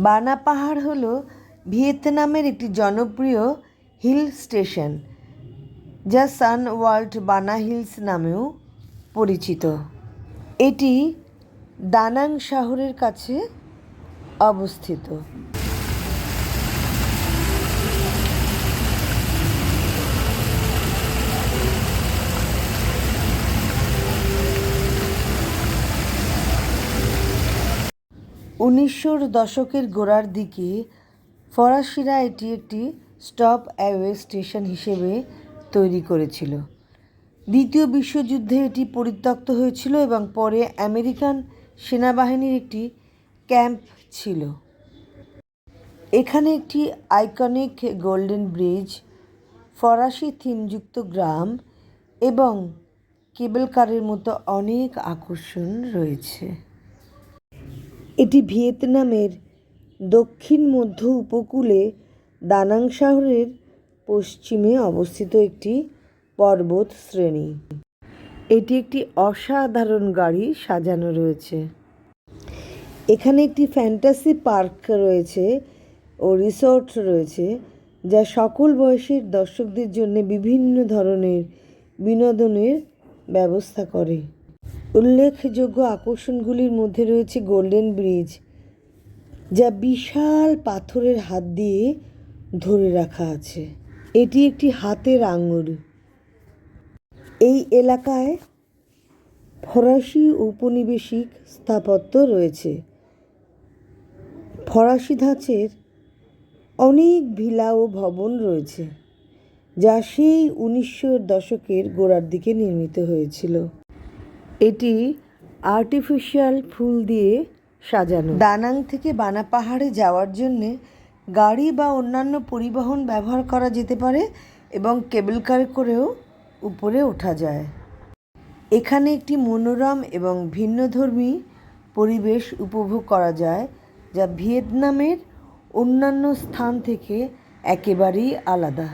বানা পাহাড় হল ভিয়েতনামের একটি জনপ্রিয় হিল স্টেশন, যা সান ওয়ার্ল্ড বানা হিলস নামেও পরিচিত। এটি দানাং শহরের কাছে অবস্থিত। উনিশশোর দশকের গোড়ার দিকে ফরাসিরা এটি একটি স্টপ অ্যাওয়ে স্টেশন হিসেবে তৈরি করেছিল। দ্বিতীয় বিশ্বযুদ্ধে এটি পরিত্যক্ত হয়েছিল এবং পরে আমেরিকান সেনাবাহিনীর একটি ক্যাম্প ছিল। এখানে একটি আইকনিক গোল্ডেন ব্রিজ, ফরাসি থিমযুক্ত গ্রাম এবং কেবল কারের মতো অনেক আকর্ষণ রয়েছে। এটি ভিয়েতনামের দক্ষিণ মধ্য উপকূলে দানাং শহরের পশ্চিমে অবস্থিত একটি পর্বত শ্রেণী। এটি একটি অসাধারণ গাড়ি সাজানো রয়েছে। এখানে একটি ফ্যান্টাসি পার্ক রয়েছে ও রিসর্ট রয়েছে, যা সকল বয়সের দর্শকদের জন্য বিভিন্ন ধরনের বিনোদনের ব্যবস্থা করে। উল্লেখযোগ্য আকর্ষণগুলির মধ্যে রয়েছে গোল্ডেন ব্রিজ, যা বিশাল পাথরের হাত দিয়ে ধরে রাখা আছে। এটি একটি হাতের আঙুর। এই এলাকায় ফরাসি ঔপনিবেশিক স্থাপত্য রয়েছে। ফরাসি ধাঁচের অনেক ভিলা ও ভবন রয়েছে, যা সেই 1900 দশকের গোড়ার দিকে নির্মিত হয়েছিল। এটি আর্টিফিশিয়াল ফুল দিয়ে সাজানো। দানাং থেকে বানা পাহাড়ে যাওয়ার জন্যে গাড়ি বা অন্যান্য পরিবহন ব্যবহার করা যেতে পারে এবং কেবল কারে করেও উপরে ওঠা যায়। এখানে একটি মনোরম এবং ভিন্নধর্মী পরিবেশ উপভোগ করা যায়, যা ভিয়েতনামের অন্যান্য স্থান থেকে একেবারেই আলাদা।